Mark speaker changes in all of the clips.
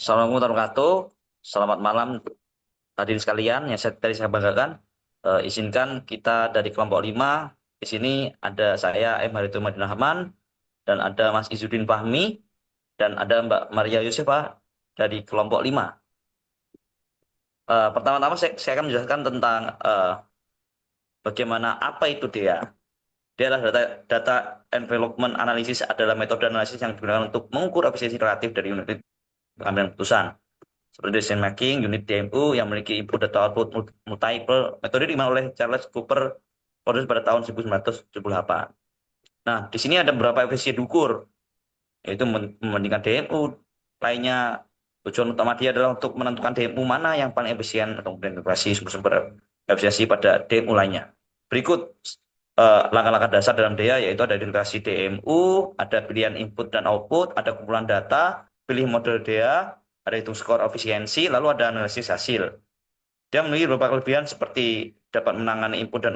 Speaker 1: Assalamualaikum warahmatullahi wabarakatuh. Selamat malam hadirin sekalian yang tadi saya banggakan. Izinkan kita dari kelompok 5. Di sini ada saya, M. Harithu Madinah Rahman, dan ada Mas Izzuddin Fahmi, dan ada Mbak Maria Yusefa dari kelompok 5. Pertama-tama saya akan menjelaskan tentang bagaimana apa itu DEA. DEA adalah data Envelopment Analysis, adalah metode analisis yang digunakan untuk mengukur efisiensi relatif dari unit pengambilan keputusan. Seperti decision making, unit DMU yang memiliki input data output multiple. Metode dimana oleh Charles Cooper produksi pada tahun 1978. Nah, di sini ada beberapa efisiensi diukur, yaitu membandingkan DMU lainnya. Tujuan utama dia adalah untuk menentukan DMU mana yang paling efisien atau mengintegrasi sumber-sumber efisiensi pada DMU lainnya. Berikut langkah-langkah dasar dalam DEA, yaitu ada identifikasi DMU, ada pilihan input dan output, ada kumpulan data, pilih model DEA, ada hitung skor efisiensi, lalu ada analisis hasil. Dia memiliki beberapa kelebihan seperti dapat menangani input dan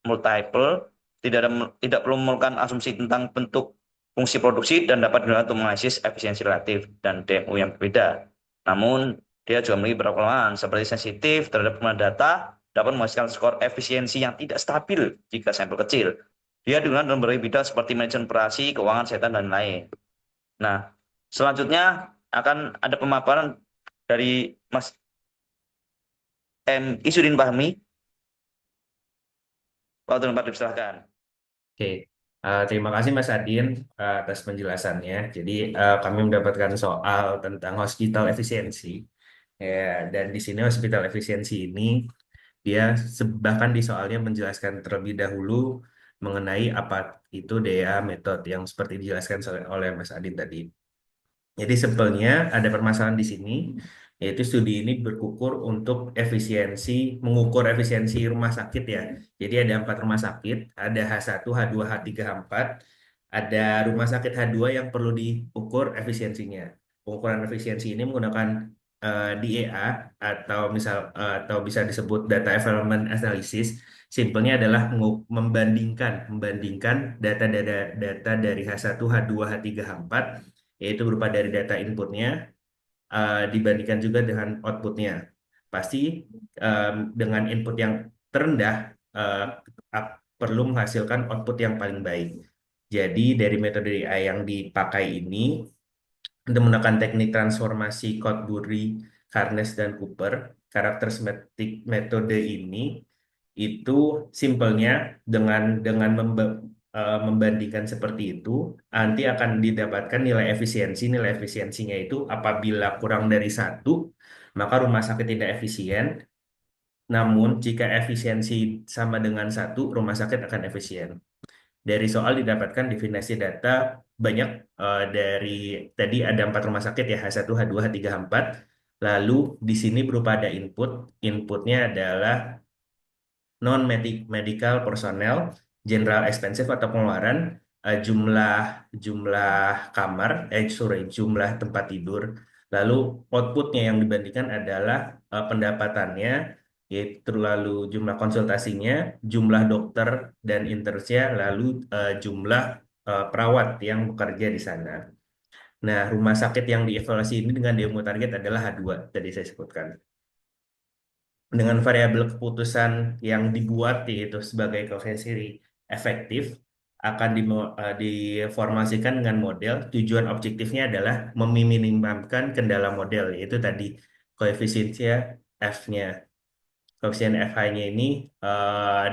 Speaker 1: multiple, tidak perlu memerlukan asumsi tentang bentuk fungsi produksi, dan dapat digunakan untuk menganalisis efisiensi relatif dan DMU yang berbeda. Namun, dia juga memiliki beberapa kelemahan seperti sensitif terhadap penggunaan data, dapat menghasilkan skor efisiensi yang tidak stabil jika sampel kecil. Dia digunakan dalam berbagai bidang seperti manajemen operasi, keuangan, kesehatan, dan lain. Nah, selanjutnya akan ada pemaparan dari Mas M. Isudin Fahmi. Waktu tempat dipersilahkan.
Speaker 2: Oke, terima kasih Mas Adin atas penjelasannya. Jadi kami mendapatkan soal tentang hospital efisiensi. Ya, dan di sini hospital efisiensi ini dia bahkan di soalnya menjelaskan terlebih dahulu mengenai apa itu DEA metode yang seperti dijelaskan oleh Mas Adin tadi. Jadi sebetulnya ada permasalahan di sini, yaitu studi ini berukur untuk efisiensi, mengukur efisiensi rumah sakit ya. Jadi ada 4 rumah sakit, ada H1, H2, H3, H4. Ada rumah sakit H2 yang perlu diukur efisiensinya. Pengukuran efisiensi ini menggunakan DEA atau bisa disebut Data Environment Analysis. Simpelnya adalah membandingkan data dari H1, H2, H3, H4, yaitu berupa dari data inputnya dibandingkan juga dengan outputnya. Pasti dengan input yang terendah eh, perlu menghasilkan output yang paling baik. Jadi dari metode AI yang dipakai ini untuk menggunakan teknik transformasi Codebury, Harness, dan Cooper, karakteristik metode ini itu simpelnya dengan membandingkan seperti itu, nanti akan didapatkan nilai efisiensi. Nilai efisiensinya itu apabila kurang dari satu, maka rumah sakit tidak efisien. Namun jika efisiensi sama dengan satu, rumah sakit akan efisien. Dari soal didapatkan definisi data banyak dari tadi ada 4 rumah sakit ya H1, H2, H3, H4. Lalu di sini berupa ada input. Inputnya adalah non medical personnel, general expensive atau pengeluaran, jumlah jumlah kamar, jumlah tempat tidur. Lalu outputnya yang dibandingkan adalah pendapatannya, yaitu lalu jumlah konsultasinya, jumlah dokter dan internsnya, lalu jumlah perawat yang bekerja di sana. Nah, rumah sakit yang dievaluasi ini dengan demo target adalah H2, tadi saya sebutkan dengan variabel keputusan yang dibuat yaitu sebagai koefisien efektif akan diformasikan dengan model. Tujuan objektifnya adalah meminimumkan kendala model, yaitu tadi koefisiennya F-nya. Koefisien FH-nya ini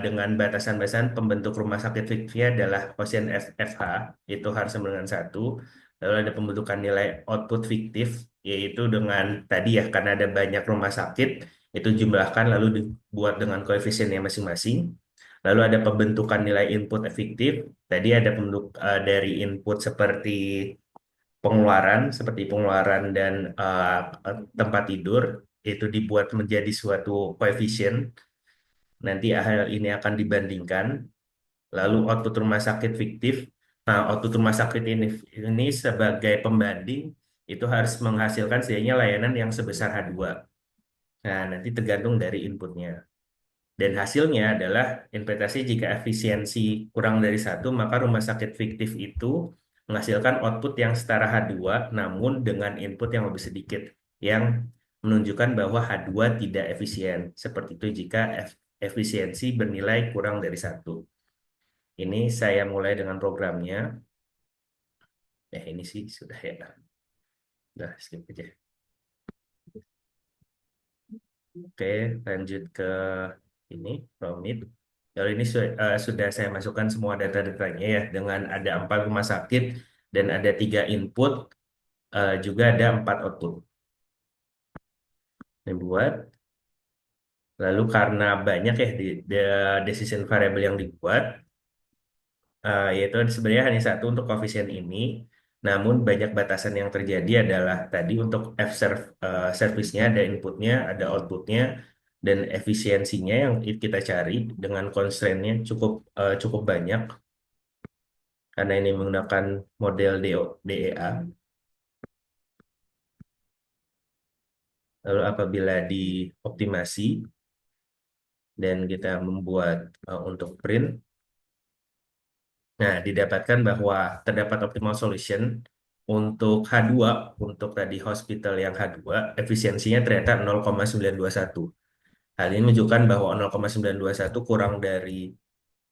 Speaker 2: dengan batasan-batasan pembentuk rumah sakit fiktifnya adalah koefisien FH, itu harus sama dengan satu. Lalu ada pembentukan nilai output fiktif, yaitu dengan tadi ya, karena ada banyak rumah sakit, itu jumlahkan lalu dibuat dengan koefisiennya masing-masing. Lalu ada pembentukan nilai input efektif. Tadi ada pembentuk dari input seperti pengeluaran dan tempat tidur, itu dibuat menjadi suatu koefisien. Nanti hal ini akan dibandingkan. Lalu output rumah sakit fiktif. Nah, output rumah sakit ini sebagai pembanding itu harus menghasilkan setidaknya layanan yang sebesar H2. Nah, nanti tergantung dari inputnya. Dan hasilnya adalah interpretasi jika efisiensi kurang dari satu, maka rumah sakit fiktif itu menghasilkan output yang setara H2 namun dengan input yang lebih sedikit, yang menunjukkan bahwa H2 tidak efisien. Seperti itu jika efisiensi bernilai kurang dari satu. Ini saya mulai dengan programnya. Ini sih sudah ya. Udah skip aja. Oke, lanjut ke ini, Romit. Kalau ini sudah saya masukkan semua data-datanya ya, dengan ada 4 rumah sakit dan ada 3 input, juga ada 4 output. Ini buat. Lalu karena banyak ya decision variable yang dibuat, yaitu sebenarnya hanya satu untuk koefisien ini, namun banyak batasan yang terjadi adalah tadi untuk service-nya ada inputnya, ada outputnya, dan efisiensinya yang kita cari dengan constraint-nya cukup banyak karena ini menggunakan model DEA. Lalu apabila dioptimasi dan kita membuat untuk print, nah, didapatkan bahwa terdapat optimal solution untuk H2, untuk tadi hospital yang H2, efisiensinya ternyata 0,921. Hal ini menunjukkan bahwa 0,921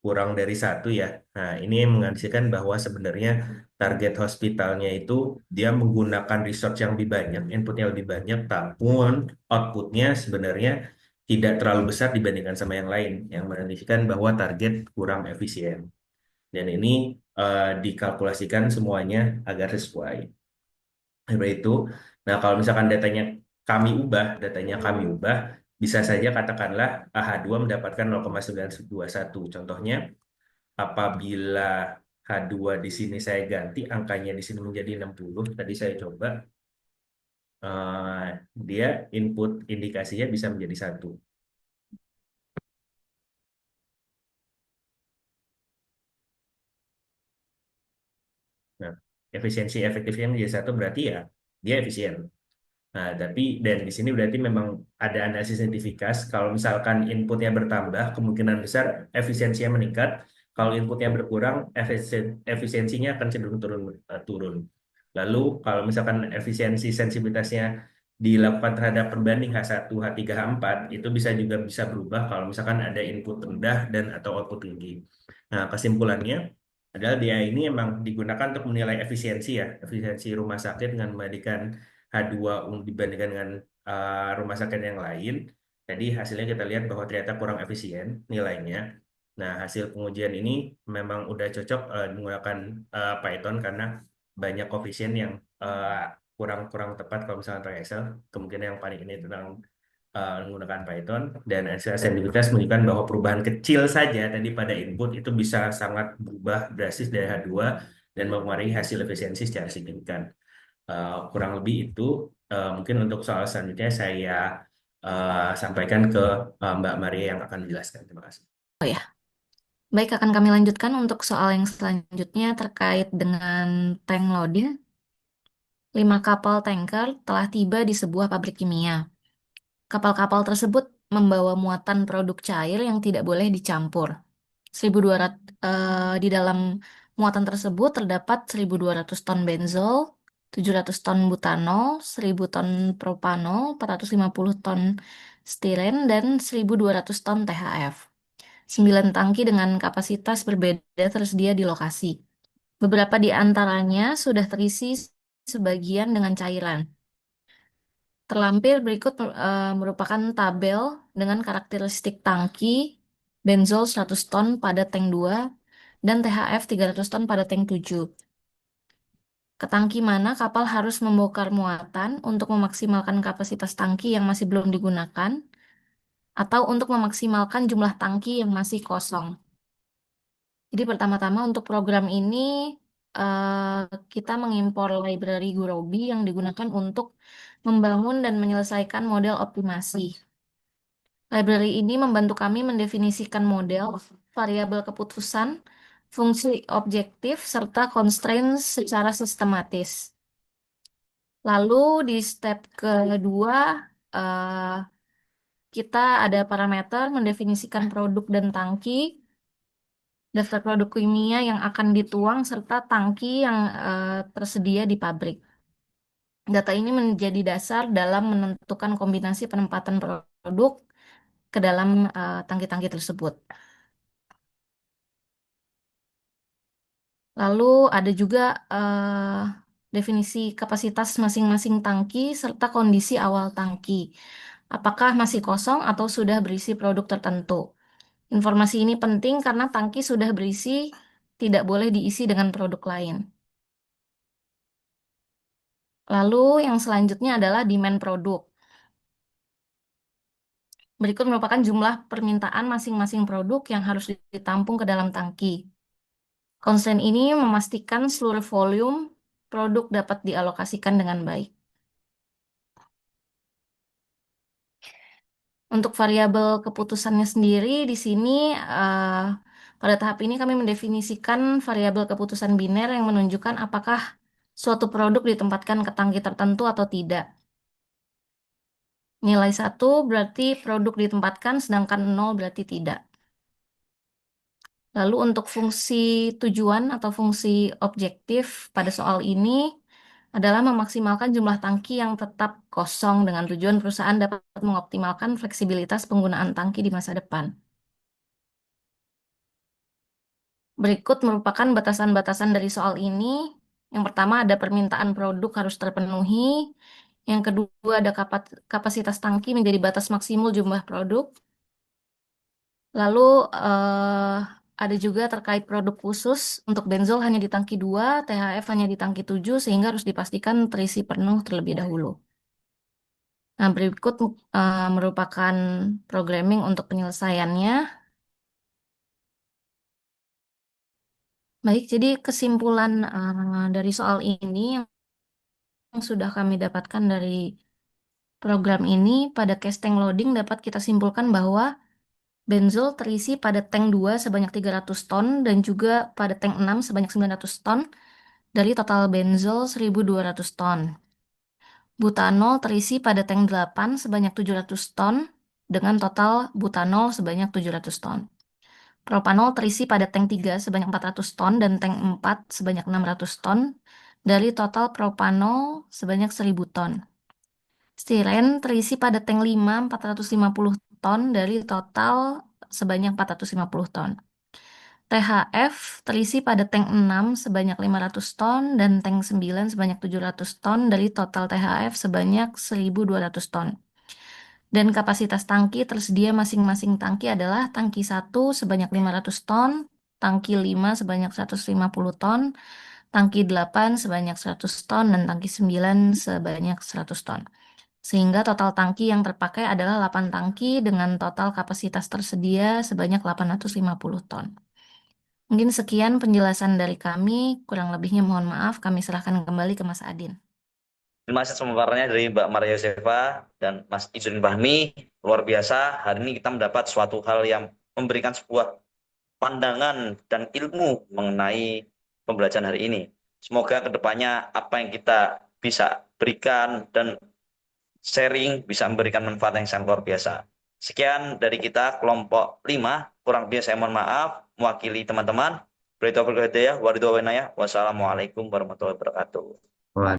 Speaker 2: kurang dari satu ya. Nah, ini mengandalkan bahwa sebenarnya target hospitalnya itu dia menggunakan resource yang lebih banyak, inputnya lebih banyak, namun outputnya sebenarnya tidak terlalu besar dibandingkan sama yang lain, yang menandakan bahwa target kurang efisien. Dan ini dikalkulasikan semuanya agar sesuai. Seperti itu. Nah, kalau misalkan datanya kami ubah, bisa saja katakanlah H2 mendapatkan 0,921. Contohnya, apabila H2 di sini saya ganti, angkanya di sini menjadi 60, tadi saya coba, dia input indikasinya bisa menjadi 1. Nah, efisiensi efektifnya menjadi 1 berarti ya dia efisien. Nah, tapi dan di sini berarti memang ada analisis identifikasi. Kalau misalkan inputnya bertambah, kemungkinan besar efisiensinya meningkat. Kalau inputnya berkurang, efisiensinya akan cenderung turun. Lalu kalau misalkan efisiensi sensibilitasnya dilakukan terhadap perbanding H1, H3, H4, itu bisa berubah kalau misalkan ada input rendah dan atau output tinggi. Nah, kesimpulannya adalah dia ini memang digunakan untuk menilai efisiensi ya, efisiensi rumah sakit dengan membandingkan H2 dibandingkan dengan rumah sakit yang lain. Jadi hasilnya kita lihat bahwa ternyata kurang efisien nilainya. Nah, hasil pengujian ini memang udah cocok menggunakan Python karena banyak koefisien yang eh, kurang kurang tepat kalau misalnya pakai Excel. Kemungkinan yang paling ini tentang menggunakan Python, dan hasil sensitivitas menunjukkan bahwa perubahan kecil saja tadi pada input itu bisa sangat berubah drastis dari H2 dan mempengaruhi hasil efisiensi secara signifikan. Kurang lebih itu. Mungkin untuk soal selanjutnya saya sampaikan ke Mbak Maria yang akan menjelaskan. Terima kasih.
Speaker 3: Oh ya, baik akan kami lanjutkan untuk soal yang selanjutnya terkait dengan tank loading. 5 kapal tanker telah tiba di sebuah pabrik kimia. Kapal-kapal tersebut membawa muatan produk cair yang tidak boleh dicampur. 1.200 di dalam muatan tersebut terdapat 1.200 ton benzol, 700 ton butanol, 1.000 ton propanol, 450 ton stiren, dan 1.200 ton THF. 9 tangki dengan kapasitas berbeda tersedia di lokasi. Beberapa di antaranya sudah terisi sebagian dengan cairan. Terlampir berikut merupakan tabel dengan karakteristik tangki benzol 100 ton pada tank 2 dan THF 300 ton pada tank 7. Ke tangki mana kapal harus membongkar muatan untuk memaksimalkan kapasitas tangki yang masih belum digunakan atau untuk memaksimalkan jumlah tangki yang masih kosong. Jadi pertama-tama untuk program ini kita mengimpor library Gurobi yang digunakan untuk membangun dan menyelesaikan model optimasi. Library ini membantu kami mendefinisikan model, variabel keputusan, fungsi objektif, serta constraints secara sistematis. Lalu di step kedua, eh, kita ada parameter mendefinisikan produk dan tangki. daftar produk kimia yang akan dituang, serta tangki yang tersedia di pabrik. Data ini menjadi dasar dalam menentukan kombinasi penempatan produk ke dalam tangki-tangki tersebut. Lalu ada juga eh, definisi kapasitas masing-masing tangki serta kondisi awal tangki. Apakah masih kosong atau sudah berisi produk tertentu? Informasi ini penting karena tangki sudah berisi tidak boleh diisi dengan produk lain. Lalu yang selanjutnya adalah demand produk. Berikut merupakan jumlah permintaan masing-masing produk yang harus ditampung ke dalam tangki. Konsen ini memastikan seluruh volume produk dapat dialokasikan dengan baik. Untuk variabel keputusannya sendiri di sini eh, pada tahap ini kami mendefinisikan variabel keputusan biner yang menunjukkan apakah suatu produk ditempatkan ke tangki tertentu atau tidak. Nilai 1 berarti produk ditempatkan, sedangkan 0 berarti tidak. Lalu untuk fungsi tujuan atau fungsi objektif pada soal ini adalah memaksimalkan jumlah tangki yang tetap kosong dengan tujuan perusahaan dapat mengoptimalkan fleksibilitas penggunaan tangki di masa depan. Berikut merupakan batasan-batasan dari soal ini. Yang pertama ada permintaan produk harus terpenuhi. Yang kedua ada kapasitas tangki menjadi batas maksimal jumlah produk. Lalu eh, ada juga terkait produk khusus untuk benzol hanya di tangki 2, THF hanya di tangki 7 sehingga harus dipastikan terisi penuh terlebih dahulu. Nah, berikut merupakan programming untuk penyelesaiannya. Baik, jadi kesimpulan dari soal ini yang sudah kami dapatkan dari program ini pada case tank loading dapat kita simpulkan bahwa benzol terisi pada tank 2 sebanyak 300 ton dan juga pada tank 6 sebanyak 900 ton dari total benzol 1.200 ton. Butanol terisi pada tank 8 sebanyak 700 ton dengan total butanol sebanyak 700 ton. Propanol terisi pada tank 3 sebanyak 400 ton dan tank 4 sebanyak 600 ton dari total propanol sebanyak 1.000 ton. Stiren terisi pada tank 5 450 ton dari total sebanyak 450 ton. THF terisi pada tank 6 sebanyak 500 ton dan tank 9 sebanyak 700 ton dari total THF sebanyak 1.200 ton. Dan kapasitas tangki tersedia masing-masing tangki adalah tangki 1 sebanyak 500 ton, tangki 5 sebanyak 150 ton, tangki 8 sebanyak 100 ton, dan tangki 9 sebanyak 100 ton. Sehingga total tangki yang terpakai adalah 8 tangki dengan total kapasitas tersedia sebanyak 850 ton. Mungkin sekian penjelasan dari kami, kurang lebihnya mohon maaf, kami serahkan kembali ke Mas Adin.
Speaker 1: Terima kasih pemaparannya dari Mbak Maria Yosefa dan Mas Izzuddin Fahmi. Luar biasa, hari ini kita mendapat suatu hal yang memberikan sebuah pandangan dan ilmu mengenai pembelajaran hari ini. Semoga kedepannya apa yang kita bisa berikan dan sharing bisa memberikan manfaat yang sangat luar biasa. Sekian dari kita kelompok 5. Kurang lebih saya mohon maaf mewakili teman-teman. Wassalamualaikum warahmatullahi wabarakatuh.